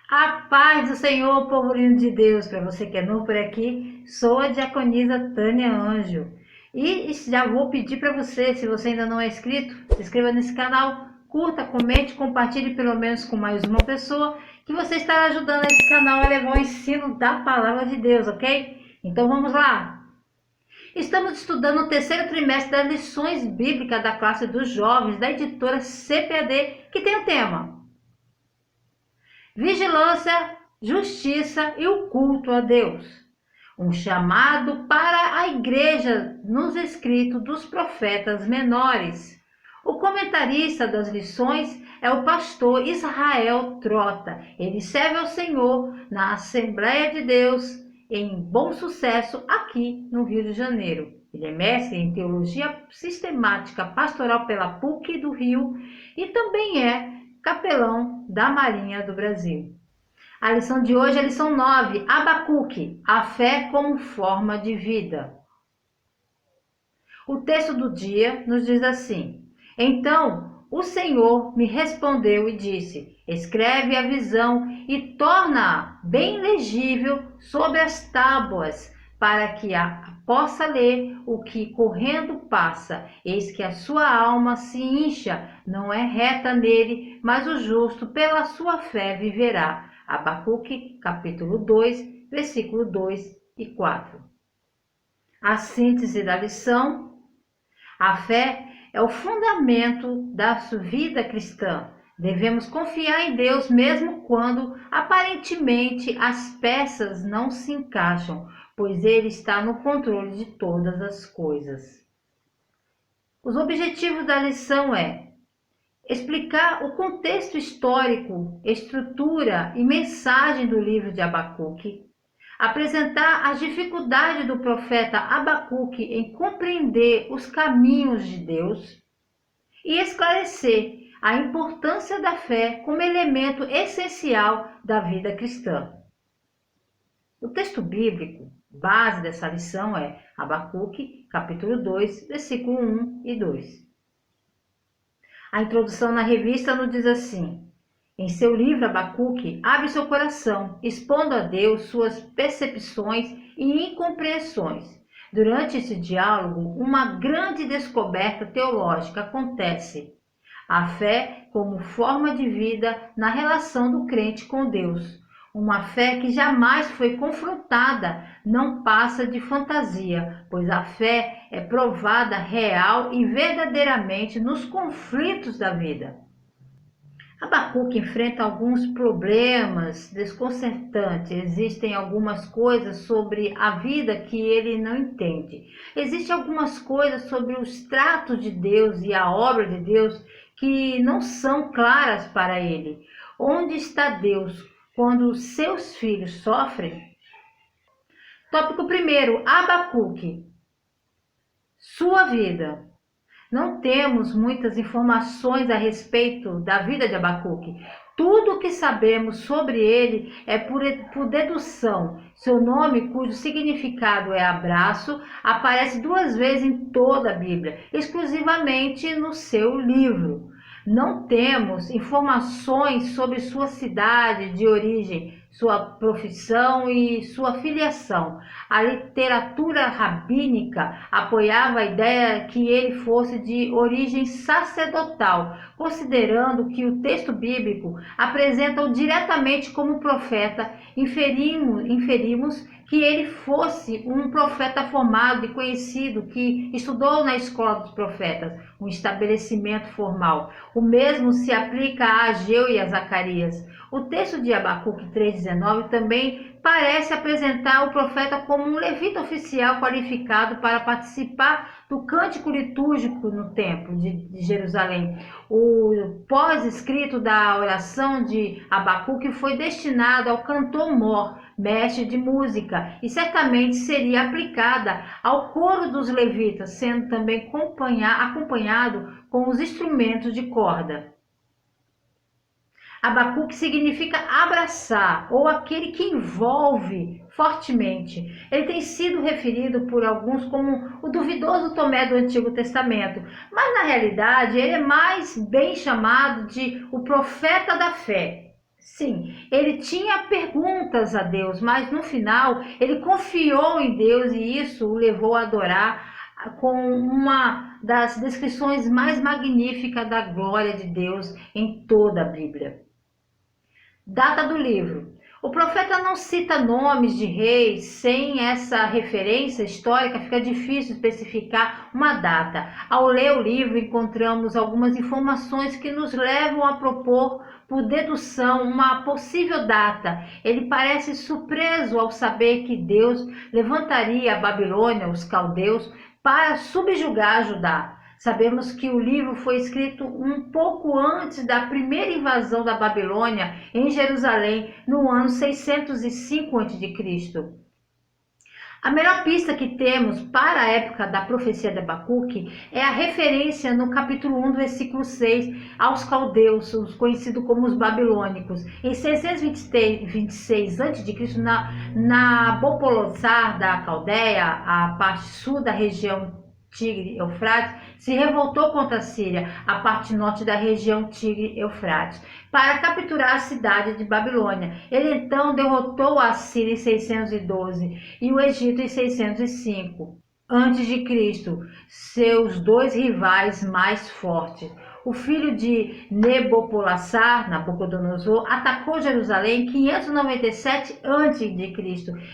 A paz do Senhor, povo lindo de Deus. Para você que é novo por aqui, sou a diaconisa Tânia Anjo. E já vou pedir para você, se você ainda não é inscrito, se inscreva nesse canal, curta, comente, compartilhe pelo menos com mais uma pessoa, que você estará ajudando esse canal a levar o ensino da palavra de Deus, ok? Então vamos lá! Estamos estudando o terceiro trimestre das lições bíblicas da classe dos jovens da editora CPAD, que tem o tema Vigilância, Justiça e o culto a Deus. Um chamado para a igreja nos escritos dos profetas menores. O comentarista das lições é o pastor Israel Trota. Ele serve ao Senhor na Assembleia de Deus em Bom Sucesso, aqui no Rio de Janeiro. Ele é mestre em Teologia Sistemática Pastoral pela PUC do Rio e também é capelão da Marinha do Brasil. A lição de hoje é a lição 9, Abacuque, a fé como forma de vida. O texto do dia nos diz assim: Então o Senhor me respondeu e disse: Escreve a visão e torna-a bem legível sobre as tábuas, para que a possa ler o que correndo passa. Eis que a sua alma se incha, não é reta nele, mas o justo pela sua fé viverá. Abacuque, capítulo 2, versículo 2 e 4. A síntese da lição: a fé é o fundamento da sua vida cristã. Devemos confiar em Deus mesmo quando aparentemente as peças não se encaixam, pois Ele está no controle de todas as coisas. Os objetivos da lição é explicar o contexto histórico, estrutura e mensagem do livro de Abacuque, apresentar as dificuldades do profeta Abacuque em compreender os caminhos de Deus e esclarecer a importância da fé como elemento essencial da vida cristã. O texto bíblico base dessa lição é Abacuque, capítulo 2, versículo 1 e 2. A introdução na revista nos diz assim: em seu livro Abacuque, abre seu coração, expondo a Deus suas percepções e incompreensões. Durante esse diálogo, uma grande descoberta teológica acontece: a fé como forma de vida na relação do crente com Deus. Uma fé que jamais foi confrontada, não passa de fantasia, pois a fé é provada real e verdadeiramente nos conflitos da vida. Abacuque enfrenta alguns problemas desconcertantes. Existem algumas coisas sobre a vida que ele não entende. Existem algumas coisas sobre os tratos de Deus e a obra de Deus que não são claras para ele. Onde está Deus quando os seus filhos sofrem? Tópico 1, Abacuque. Sua vida. Não temos muitas informações a respeito da vida de Abacuque. Tudo o que sabemos sobre ele é por dedução. Seu nome, cujo significado é abraço, aparece 2 vezes em toda a Bíblia, exclusivamente no seu livro. Não temos informações sobre sua cidade de origem, sua profissão e sua filiação. A literatura rabínica apoiava a ideia que ele fosse de origem sacerdotal, considerando que o texto bíblico apresenta-o diretamente como profeta. Inferimos que ele fosse um profeta formado e conhecido, que estudou na escola dos profetas, um estabelecimento formal. O mesmo se aplica a Ageu e a Zacarias. O texto de Abacuque 3,19 também parece apresentar o profeta como um levita oficial qualificado para participar do cântico litúrgico no templo de Jerusalém. O pós-escrito da oração de Abacuque foi destinado ao cantor mor, mestre de música, e certamente seria aplicada ao coro dos levitas, sendo também acompanhado com os instrumentos de corda. Abacuque significa abraçar, ou aquele que envolve fortemente. Ele tem sido referido por alguns como o duvidoso Tomé do Antigo Testamento, mas na realidade ele é mais bem chamado de o profeta da fé. Sim, ele tinha perguntas a Deus, mas no final ele confiou em Deus e isso o levou a adorar com uma das descrições mais magníficas da glória de Deus em toda a Bíblia. Data do livro. O profeta não cita nomes de reis, sem essa referência histórica fica difícil especificar uma data. Ao ler o livro, encontramos algumas informações que nos levam a propor, por dedução, uma possível data. Ele parece surpreso ao saber que Deus levantaria a Babilônia, os caldeus, para subjugar Judá. Sabemos que o livro foi escrito um pouco antes da primeira invasão da Babilônia em Jerusalém, no ano 605 a.C. A melhor pista que temos para a época da profecia de Abacuque é a referência no capítulo 1, versículo 6, aos caldeus, os conhecidos como os babilônicos. Em 626 a.C., na Bopolossar da Caldeia, a parte sul da região Tigre-Eufrates, se revoltou contra a Síria, a parte norte da região Tigre-Eufrates, para capturar a cidade de Babilônia. Ele então derrotou a Síria em 612 e o Egito em 605 a.C., seus dois rivais mais fortes. O filho de Nebopolassar, Nabucodonosor, atacou Jerusalém em 597 a.C.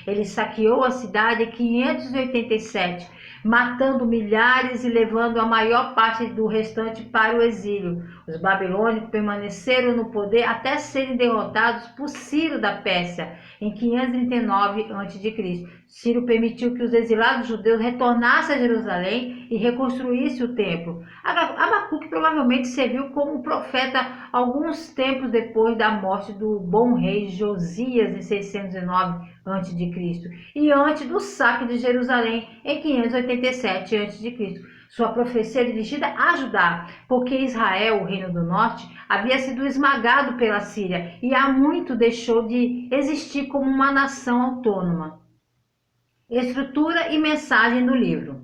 Ele saqueou a cidade em 587, matando milhares e levando a maior parte do restante para o exílio. Os babilônicos permaneceram no poder até serem derrotados por Ciro da Pérsia em 539 a.C. Ciro permitiu que os exilados judeus retornassem a Jerusalém e reconstruíssem o templo. Abacuque provavelmente serviu como profeta alguns tempos depois da morte do bom rei Josias em 609 a.C. e antes do saque de Jerusalém em 587 a.C. Sua profecia é dirigida a Judá, porque Israel, o reino do norte, havia sido esmagado pela Síria e há muito deixou de existir como uma nação autônoma. Estrutura e mensagem do livro.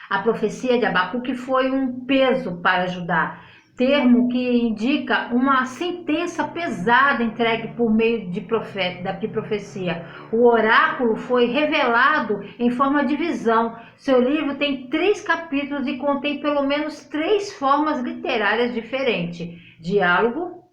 A profecia de Abacuque foi um peso para Judá, termo que indica uma sentença pesada entregue por meio de profecia. O oráculo foi revelado em forma de visão. Seu livro tem 3 capítulos e contém pelo menos 3 formas literárias diferentes: diálogo,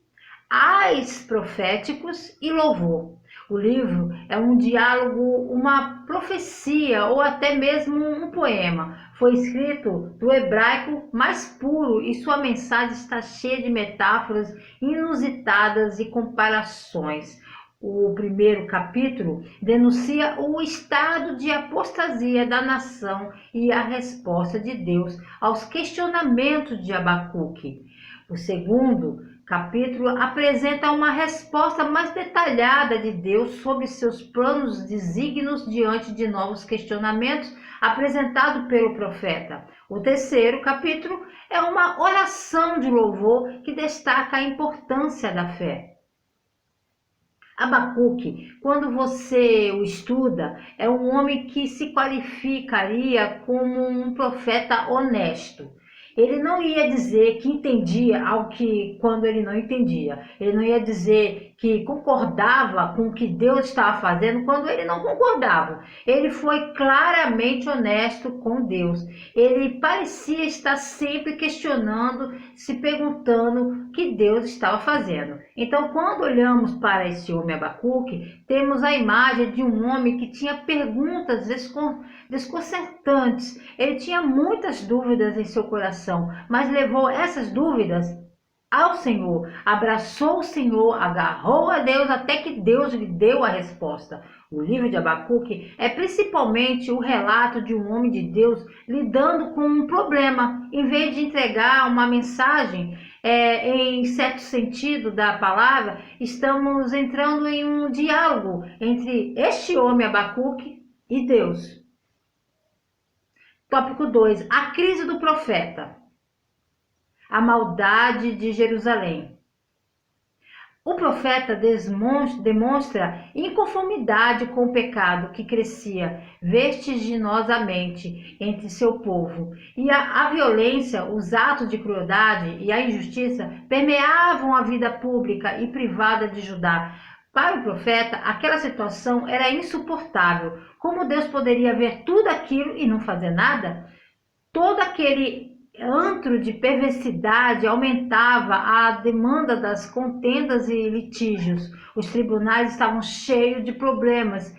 ais proféticos e louvor. O livro é um diálogo, uma profecia ou até mesmo um poema. Foi escrito do hebraico mais puro e sua mensagem está cheia de metáforas inusitadas e comparações. O primeiro capítulo denuncia o estado de apostasia da nação e a resposta de Deus aos questionamentos de Abacuque. O segundo capítulo apresenta uma resposta mais detalhada de Deus sobre seus planos desígnios diante de novos questionamentos apresentados pelo profeta. O terceiro capítulo é uma oração de louvor que destaca a importância da fé. Abacuque, quando você o estuda, é um homem que se qualificaria como um profeta honesto. Ele não ia dizer que entendia ao que quando ele não entendia. Ele não ia dizer que concordava com o que Deus estava fazendo quando ele não concordava. Ele foi claramente honesto com Deus. Ele parecia estar sempre questionando, se perguntando o que Deus estava fazendo. Então, quando olhamos para esse homem Abacuque, temos a imagem de um homem que tinha perguntas desconcertantes. Ele tinha muitas dúvidas em seu coração, mas levou essas dúvidas ao Senhor, abraçou o Senhor, agarrou a Deus até que Deus lhe deu a resposta. O livro de Abacuque é principalmente o relato de um homem de Deus lidando com um problema. Em vez de entregar uma mensagem, em certo sentido da palavra, estamos entrando em um diálogo entre este homem Abacuque e Deus. Tópico 2. A crise do profeta. A maldade de Jerusalém. O profeta demonstra inconformidade com o pecado que crescia vertiginosamente entre seu povo, e a violência, os atos de crueldade e a injustiça permeavam a vida pública e privada de Judá. Para o profeta, aquela situação era insuportável. Como Deus poderia ver tudo aquilo e não fazer nada? Todo aquele antro de perversidade aumentava a demanda das contendas e litígios. Os tribunais estavam cheios de problemas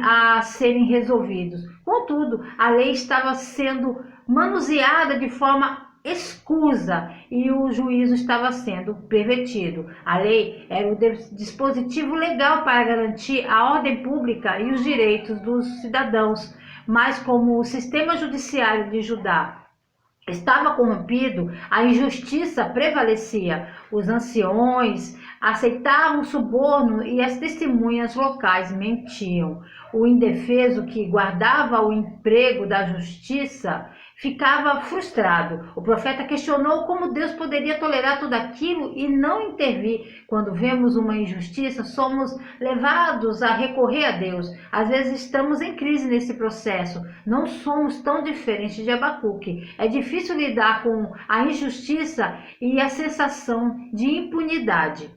a serem resolvidos. Contudo, a lei estava sendo manuseada de forma escusa e o juízo estava sendo pervertido. A lei era o dispositivo legal para garantir a ordem pública e os direitos dos cidadãos, mas como o sistema judiciário de Judá estava corrompido, a injustiça prevalecia. Os anciões aceitavam suborno e as testemunhas locais mentiam. O indefeso que guardava o emprego da justiça ficava frustrado. O profeta questionou como Deus poderia tolerar tudo aquilo e não intervir. Quando vemos uma injustiça, somos levados a recorrer a Deus. Às vezes estamos em crise nesse processo. Não somos tão diferentes de Abacuque. É difícil lidar com a injustiça e a sensação de impunidade.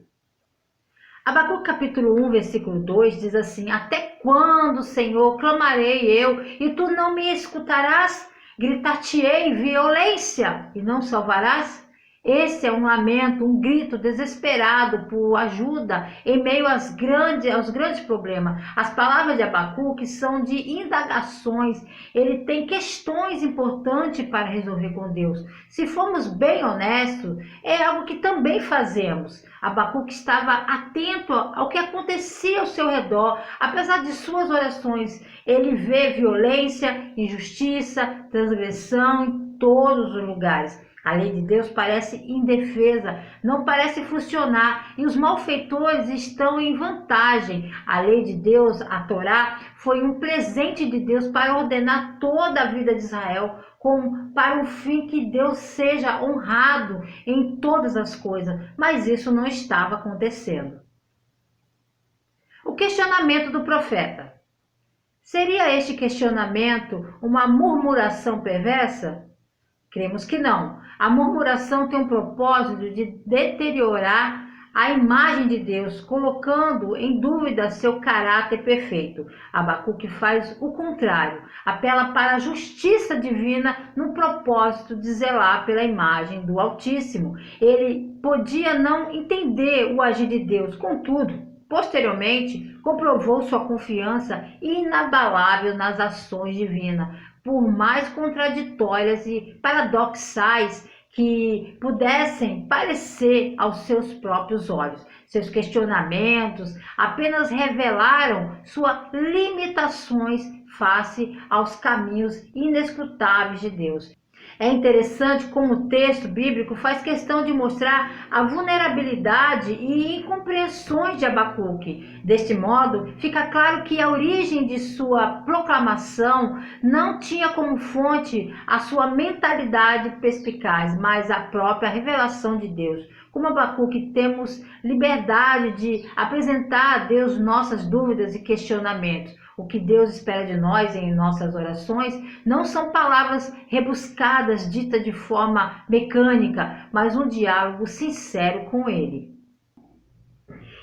Abacuque capítulo 1, versículo 2 diz assim: Até quando, Senhor, clamarei eu, e tu não me escutarás? Gritar-te-ei violência, e não salvarás? Esse é um lamento, um grito desesperado por ajuda em meio aos grandes problemas. As palavras de Abacuque são de indagações. Ele tem questões importantes para resolver com Deus. Se formos bem honestos, é algo que também fazemos. Abacuque estava atento ao que acontecia ao seu redor. Apesar de suas orações, ele vê violência, injustiça, transgressão em todos os lugares. A lei de Deus parece indefesa, não parece funcionar e os malfeitores estão em vantagem. A lei de Deus, a Torá, foi um presente de Deus para ordenar toda a vida de Israel, para o fim que Deus seja honrado em todas as coisas, mas isso não estava acontecendo. O questionamento do profeta. Seria este questionamento uma murmuração perversa? Cremos que não. A murmuração tem um propósito de deteriorar a imagem de Deus, colocando em dúvida seu caráter perfeito. Abacuque faz o contrário, apela para a justiça divina no propósito de zelar pela imagem do Altíssimo. Ele podia não entender o agir de Deus, contudo, posteriormente, comprovou sua confiança inabalável nas ações divinas, por mais contraditórias e paradoxais que pudessem parecer aos seus próprios olhos. Seus questionamentos apenas revelaram suas limitações face aos caminhos inescrutáveis de Deus. É interessante como o texto bíblico faz questão de mostrar a vulnerabilidade e incompreensões de Abacuque. Deste modo, fica claro que a origem de sua proclamação não tinha como fonte a sua mentalidade perspicaz, mas a própria revelação de Deus. Como Abacuque, temos liberdade de apresentar a Deus nossas dúvidas e questionamentos. O que Deus espera de nós em nossas orações não são palavras rebuscadas, ditas de forma mecânica, mas um diálogo sincero com Ele.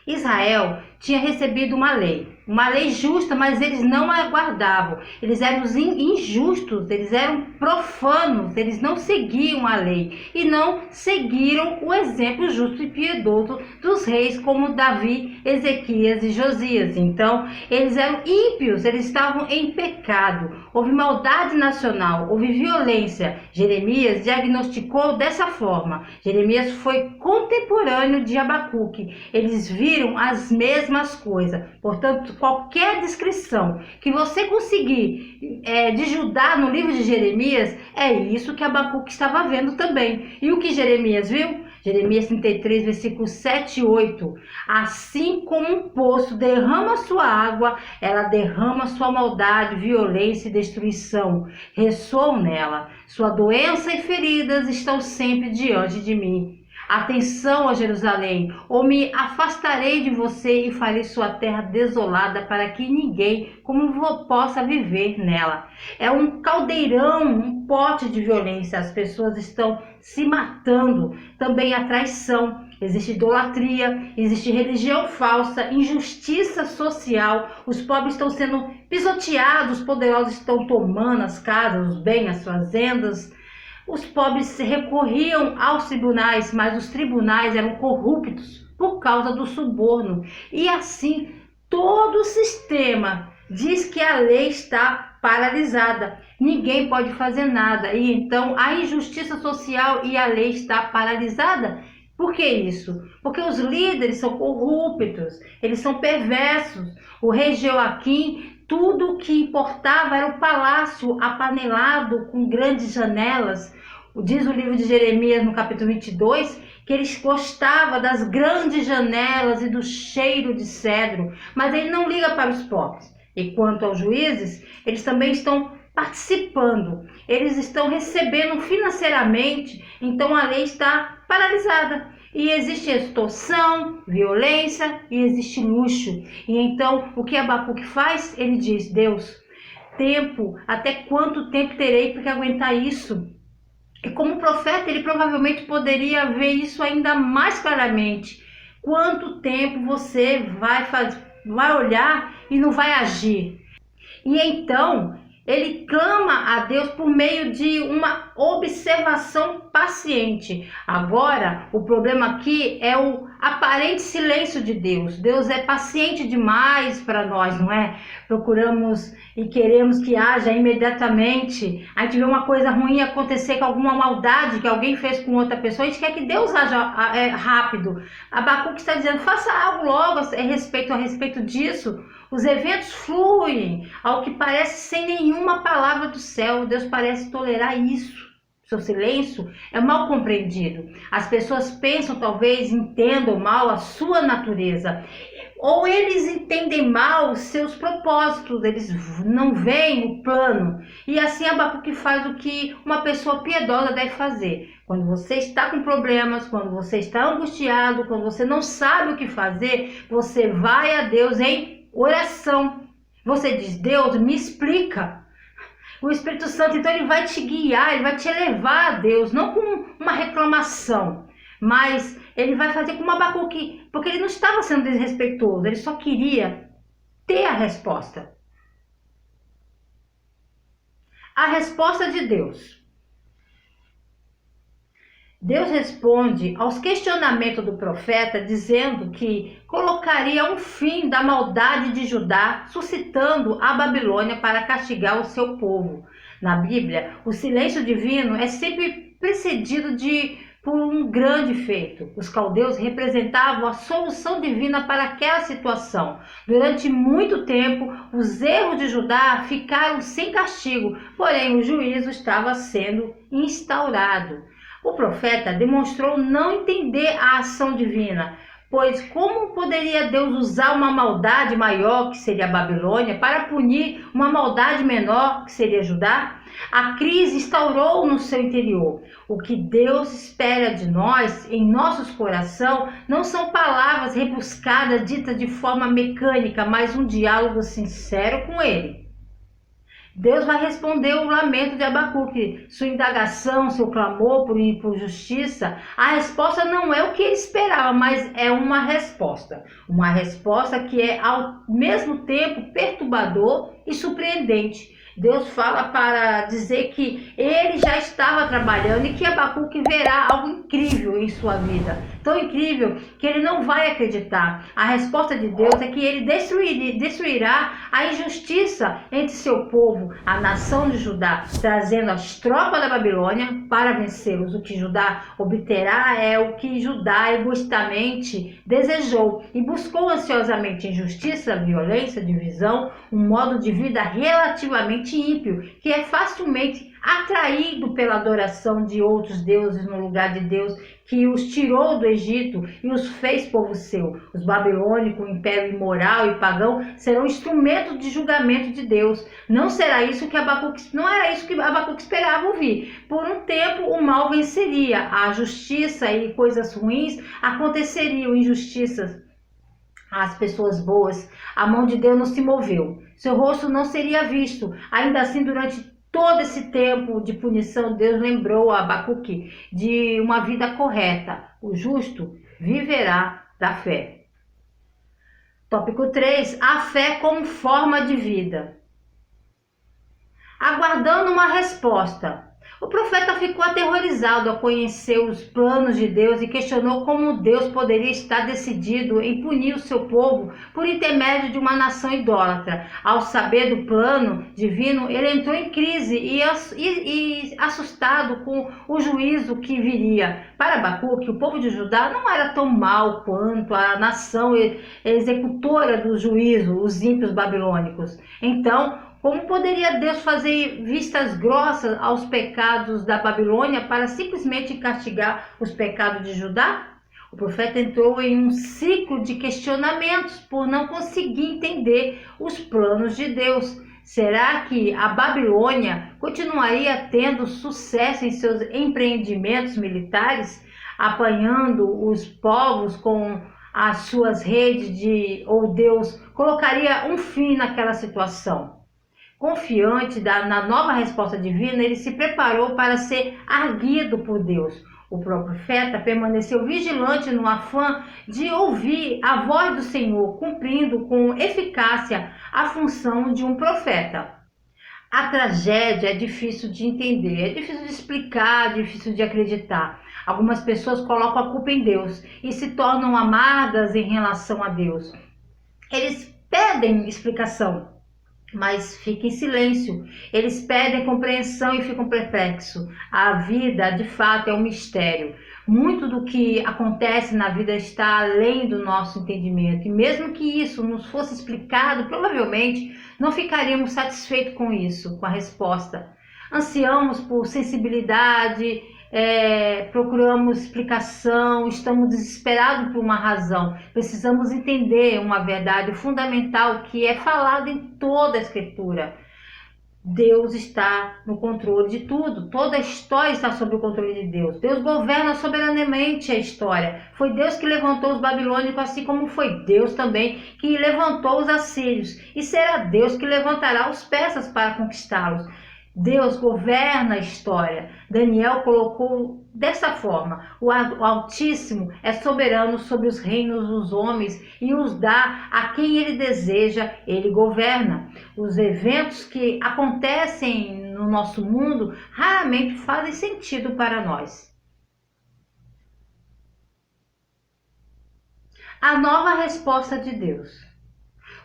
Israel tinha recebido uma lei justa, mas eles não a guardavam. Eles eram injustos, eles eram profanos, eles não seguiam a lei e não seguiram o exemplo justo e piedoso dos reis como Davi, Ezequias e Josias. Então, eles eram ímpios, eles estavam em pecado. Houve maldade nacional, houve violência. Jeremias diagnosticou dessa forma. Jeremias foi contemporâneo de Abacuque. Eles viram as mesmas coisas. Portanto, qualquer descrição que você conseguir de Judá no livro de Jeremias, é isso que Abacuque estava vendo também. E o que Jeremias viu? Jeremias 33, versículos 7 e 8. Assim como um poço derrama sua água, ela derrama sua maldade, violência e destruição. Ressoam nela. Sua doença e feridas estão sempre diante de mim. Atenção a Jerusalém, ou me afastarei de você e farei sua terra desolada para que ninguém possa viver nela. É um caldeirão, um pote de violência. As pessoas estão se matando. Também a traição. Existe idolatria, existe religião falsa, injustiça social, os pobres estão sendo pisoteados, os poderosos estão tomando as casas, os bens, as fazendas. Os pobres recorriam aos tribunais, mas os tribunais eram corruptos por causa do suborno. E assim, todo o sistema diz que a lei está paralisada. Ninguém pode fazer nada. E então a injustiça social e a lei está paralisada. Por que isso? Porque os líderes são corruptos, eles são perversos. O rei Jeoaquim, tudo o que importava era o palácio apanelado com grandes janelas. Diz o livro de Jeremias, no capítulo 22, que ele gostava das grandes janelas e do cheiro de cedro, mas ele não liga para os pobres. E quanto aos juízes, eles também estão participando, eles estão recebendo financeiramente, então a lei está paralisada. E existe extorsão, violência e existe luxo. E então o que Abacuque faz? Ele diz: Deus, até quanto tempo terei para aguentar isso? E como profeta, ele provavelmente poderia ver isso ainda mais claramente. Quanto tempo você vai olhar e não vai agir? E então ele clama a Deus por meio de uma observação paciente. Agora, o problema aqui é o aparente silêncio de Deus. Deus é paciente demais para nós, não é? Procuramos e queremos que haja imediatamente. A gente vê uma coisa ruim acontecer, com alguma maldade que alguém fez com outra pessoa, a gente quer que Deus haja rápido. Abacuque está dizendo: faça algo logo a respeito disso. Os eventos fluem, ao que parece, sem nenhuma palavra do céu. Deus parece tolerar isso. Seu silêncio é mal compreendido. As pessoas pensam, talvez entendam mal a sua natureza. Ou eles entendem mal os seus propósitos, eles não veem o plano. E assim Abacuque faz o que uma pessoa piedosa deve fazer. Quando você está com problemas, quando você está angustiado, quando você não sabe o que fazer, você vai a Deus em oração. Você diz: Deus, me explica. O Espírito Santo, então, ele vai te guiar, ele vai te elevar a Deus, não com uma reclamação, mas ele vai fazer como Abacuque, porque ele não estava sendo desrespeitoso, ele só queria ter a resposta. A resposta de Deus. Deus responde aos questionamentos do profeta dizendo que colocaria um fim da maldade de Judá, suscitando a Babilônia para castigar o seu povo. Na Bíblia, o silêncio divino é sempre precedido por um grande feito. Os caldeus representavam a solução divina para aquela situação. Durante muito tempo, os erros de Judá ficaram sem castigo, porém o juízo estava sendo instaurado. O profeta demonstrou não entender a ação divina, pois como poderia Deus usar uma maldade maior, que seria a Babilônia, para punir uma maldade menor, que seria Judá? A crise instaurou no seu interior. O que Deus espera de nós, em nossos corações, não são palavras rebuscadas, ditas de forma mecânica, mas um diálogo sincero com Ele. Deus vai responder o lamento de Abacuque, sua indagação, seu clamor por justiça. A resposta não é o que ele esperava, mas é uma resposta que é ao mesmo tempo perturbador e surpreendente. Deus fala para dizer que ele já estava trabalhando e que Abacuque verá algo incrível em sua vida. Tão incrível que ele não vai acreditar. A resposta de Deus é que ele destruirá a injustiça entre seu povo, a nação de Judá, trazendo as tropas da Babilônia para vencê-los. O que Judá obterá é o que Judá egoistamente desejou e buscou ansiosamente: injustiça, violência, divisão, um modo de vida relativamente ímpio, que é facilmente atraído pela adoração de outros deuses no lugar de Deus, que os tirou do Egito e os fez povo seu. Os babilônicos, o império imoral e pagão, serão instrumentos de julgamento de Deus. Não será isso que não era isso que Abacuque esperava ouvir. Por um tempo o mal venceria, a justiça e coisas ruins aconteceriam, injustiças às pessoas boas. A mão de Deus não se moveu, seu rosto não seria visto. Ainda assim, durante todo esse tempo de punição, Deus lembrou a Abacuque de uma vida correta. O justo viverá da fé. Tópico 3. A fé como forma de vida. Aguardando uma resposta. O profeta ficou aterrorizado ao conhecer os planos de Deus e questionou como Deus poderia estar decidido em punir o seu povo por intermédio de uma nação idólatra. Ao saber do plano divino, ele entrou em crise e assustado com o juízo que viria. Para Abacuque, o povo de Judá não era tão mau quanto a nação executora do juízo, os ímpios babilônicos. Então, como poderia Deus fazer vistas grossas aos pecados da Babilônia para simplesmente castigar os pecados de Judá? O profeta entrou em um ciclo de questionamentos por não conseguir entender os planos de Deus. Será que a Babilônia continuaria tendo sucesso em seus empreendimentos militares, apanhando os povos com as suas redes ou Deus colocaria um fim naquela situação? Confiante na nova resposta divina, ele se preparou para ser arguido por Deus. O profeta permaneceu vigilante no afã de ouvir a voz do Senhor, cumprindo com eficácia a função de um profeta. A tragédia é difícil de entender, é difícil de explicar, é difícil de acreditar. Algumas pessoas colocam a culpa em Deus e se tornam amargas em relação a Deus. Eles pedem explicação, mas fica em silêncio. Eles pedem compreensão e ficam perplexos. A vida, de fato, é um mistério. Muito do que acontece na vida está além do nosso entendimento. E mesmo que isso nos fosse explicado, provavelmente não ficaríamos satisfeitos com isso, com a resposta. Ansiamos por sensibilidade, procuramos explicação, estamos desesperados por uma razão. Precisamos entender uma verdade fundamental que é falada em toda a Escritura. Deus está no controle de tudo. Toda a história está sob o controle de Deus. Deus governa soberanamente a história. Foi Deus que levantou os babilônicos, assim como foi Deus também que levantou os assírios. E será Deus que levantará os persas para conquistá-los. Deus governa a história. Daniel colocou dessa forma: o Altíssimo é soberano sobre os reinos dos homens e os dá a quem ele deseja, ele governa. Os eventos que acontecem no nosso mundo raramente fazem sentido para nós. A nova resposta de Deus.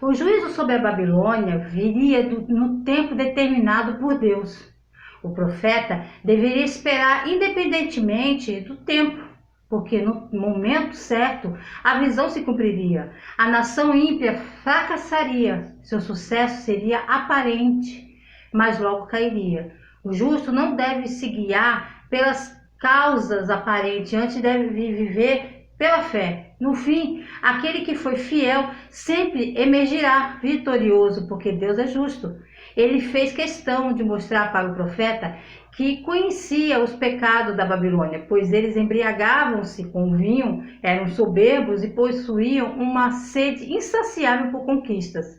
O juízo sobre a Babilônia viria no tempo determinado por Deus. O profeta deveria esperar independentemente do tempo, porque no momento certo a visão se cumpriria. A nação ímpia fracassaria, seu sucesso seria aparente, mas logo cairia. O justo não deve se guiar pelas causas aparentes, antes deve viver pela fé. No fim, aquele que foi fiel sempre emergirá vitorioso, porque Deus é justo. Ele fez questão de mostrar para o profeta que conhecia os pecados da Babilônia, pois eles embriagavam-se com vinho, eram soberbos e possuíam uma sede insaciável por conquistas.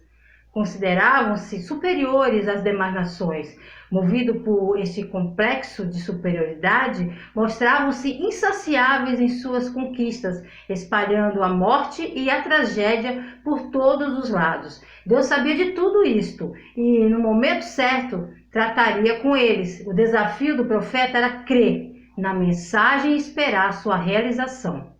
Consideravam-se superiores às demais nações. Movido por este complexo de superioridade, mostravam-se insaciáveis em suas conquistas, espalhando a morte e a tragédia por todos os lados. Deus sabia de tudo isto e, no momento certo, trataria com eles. O desafio do profeta era crer na mensagem e esperar sua realização.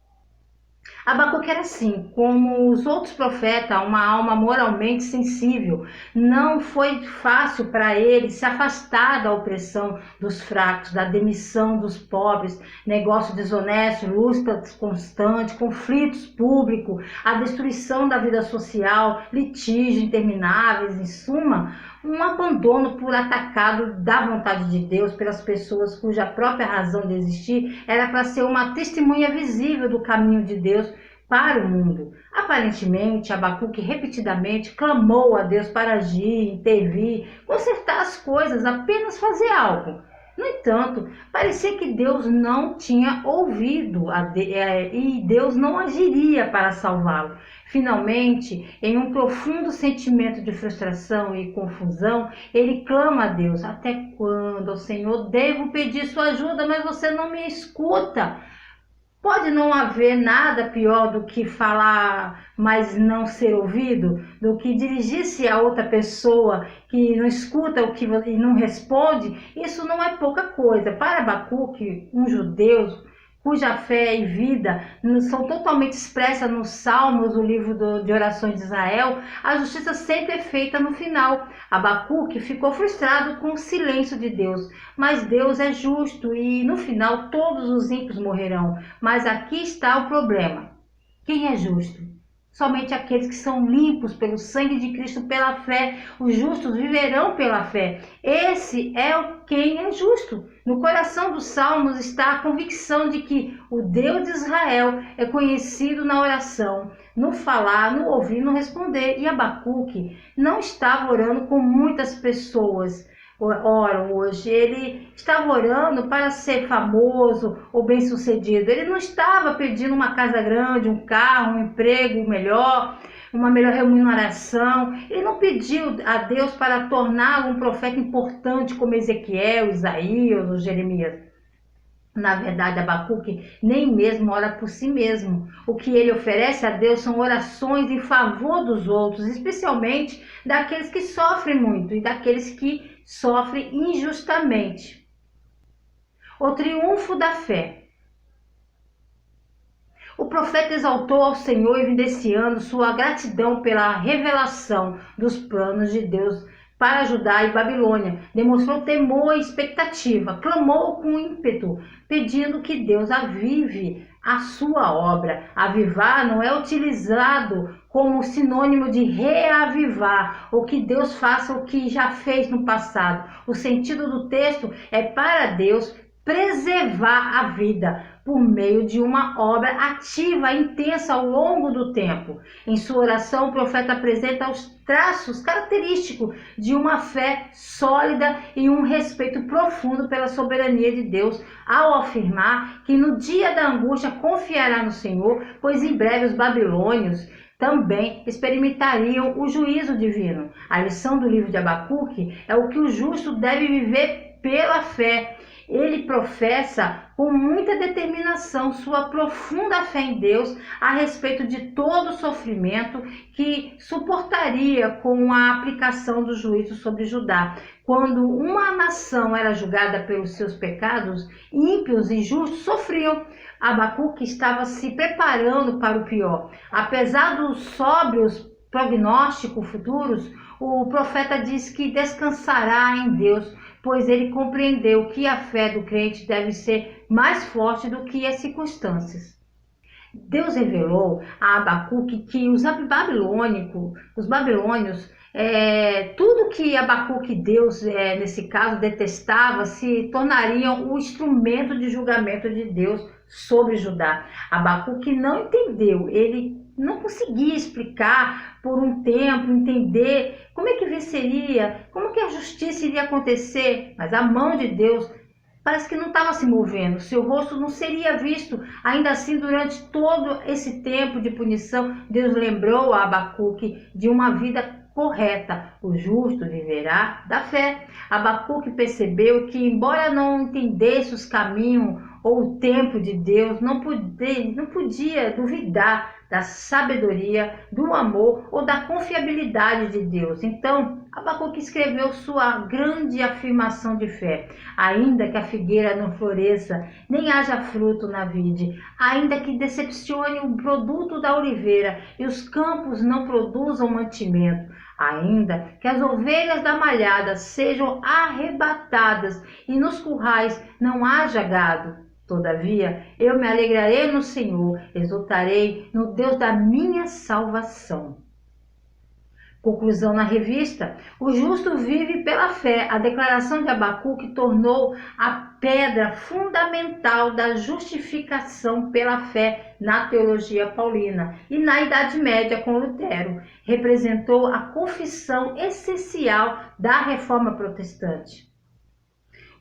Abacuque era assim, como os outros profetas, uma alma moralmente sensível. Não foi fácil para ele se afastar da opressão dos fracos, da demissão dos pobres, negócio desonesto, lutas constantes, conflitos públicos, a destruição da vida social, litígios intermináveis, em suma, um abandono por atacado da vontade de Deus pelas pessoas cuja própria razão de existir era para ser uma testemunha visível do caminho de Deus para o mundo. Aparentemente, Abacuque repetidamente clamou a Deus para agir, intervir, consertar as coisas, apenas fazer algo. No entanto, parecia que Deus não tinha ouvido e Deus não agiria para salvá-lo. Finalmente, em um profundo sentimento de frustração e confusão, ele clama a Deus: até quando, Senhor, devo pedir sua ajuda, mas você não me escuta? Pode não haver nada pior do que falar, mas não ser ouvido, do que dirigir-se a outra pessoa que não escuta o que e não responde. Isso não é pouca coisa. Para Abacuque, um judeu cuja fé e vida são totalmente expressas nos Salmos, o livro de orações de Israel, a justiça sempre é feita no final. Abacuque ficou frustrado com o silêncio de Deus, mas Deus é justo e no final todos os ímpios morrerão. Mas aqui está o problema. Quem é justo? Somente aqueles que são limpos pelo sangue de Cristo, pela fé. Os justos viverão pela fé. Esse é quem é justo. No coração dos Salmos está a convicção de que o Deus de Israel é conhecido na oração, no falar, no ouvir, no responder. E Abacuque não estava orando com muitas pessoas oram hoje. Ele estava orando para ser famoso ou bem-sucedido. Ele não estava pedindo uma casa grande, um carro, um emprego melhor, uma melhor remuneração. Ele não pediu a Deus para torná-lo um profeta importante como Ezequiel, Isaías ou Jeremias. Na verdade, Abacuque nem mesmo ora por si mesmo. O que ele oferece a Deus são orações em favor dos outros, especialmente daqueles que sofrem muito e daqueles que sofrem injustamente. O triunfo da fé. O profeta exaltou ao Senhor, evidenciando sua gratidão pela revelação dos planos de Deus para Judá e Babilônia. Demonstrou temor e expectativa, clamou com ímpeto, pedindo que Deus avive a sua obra. Avivar não é utilizado como sinônimo de reavivar, ou que Deus faça o que já fez no passado. O sentido do texto é para Deus preservar a vida por meio de uma obra ativa e intensa ao longo do tempo. Em sua oração, o profeta apresenta os traços característicos de uma fé sólida e um respeito profundo pela soberania de Deus, ao afirmar que no dia da angústia confiará no Senhor, pois em breve os babilônios também experimentariam o juízo divino. A lição do livro de Abacuque é o que o justo deve viver pela fé. Ele professa com muita determinação sua profunda fé em Deus a respeito de todo o sofrimento que suportaria com a aplicação do juízo sobre Judá. Quando uma nação era julgada pelos seus pecados, ímpios e justos sofriam. Abacuque estava se preparando para o pior. Apesar dos sóbrios prognósticos futuros, o profeta diz que descansará em Deus, pois ele compreendeu que a fé do crente deve ser mais forte do que as circunstâncias. Deus revelou a Abacuque que os babilônios, tudo que Abacuque, Deus, nesse caso, detestava, se tornariam o instrumento de julgamento de Deus sobre Judá. Abacuque não entendeu, ele não conseguia explicar por um tempo, entender como é que venceria, como que a justiça iria acontecer, mas a mão de Deus parece que não estava se movendo, seu rosto não seria visto. Ainda assim, durante todo esse tempo de punição, Deus lembrou a Abacuque de uma vida correta. O justo viverá da fé. Abacuque percebeu que, embora não entendesse os caminhos ou o tempo de Deus, não podia duvidar da sabedoria, do amor ou da confiabilidade de Deus. Então, Abacuque escreveu sua grande afirmação de fé. Ainda que a figueira não floresça, nem haja fruto na vide, ainda que decepcione o produto da oliveira e os campos não produzam mantimento, ainda que as ovelhas da malhada sejam arrebatadas e nos currais não haja gado, todavia eu me alegrarei no Senhor, exultarei no Deus da minha salvação. Conclusão na revista: o justo vive pela fé. A declaração de Abacuque tornou a pedra fundamental da justificação pela fé na teologia paulina e na Idade Média com Lutero. Representou a confissão essencial da Reforma Protestante.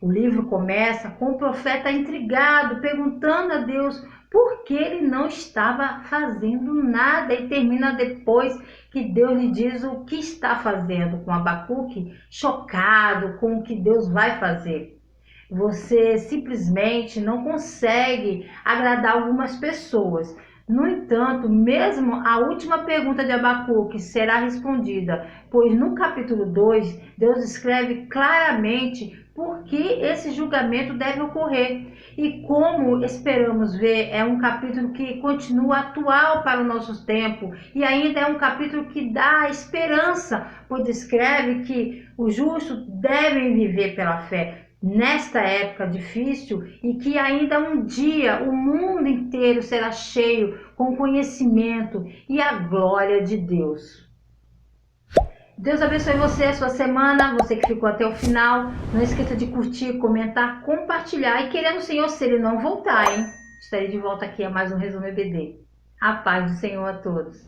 O livro começa com o profeta intrigado, perguntando a Deus por que ele não estava fazendo nada, e termina depois que Deus lhe diz o que está fazendo, com Abacuque chocado com o que Deus vai fazer. Você simplesmente não consegue agradar algumas pessoas. No entanto, mesmo a última pergunta de Abacuque será respondida, pois no capítulo 2, Deus escreve claramente por que esse julgamento deve ocorrer. E como esperamos ver, é um capítulo que continua atual para o nosso tempo e ainda é um capítulo que dá esperança, pois descreve que os justos devem viver pela fé nesta época difícil e que ainda um dia o mundo inteiro será cheio com conhecimento e a glória de Deus. Deus abençoe você, a sua semana, você que ficou até o final. Não esqueça de curtir, comentar, compartilhar e, querendo o Senhor, se Ele não voltar, estarei de volta aqui a mais um Resumo EBD. A paz do Senhor a todos.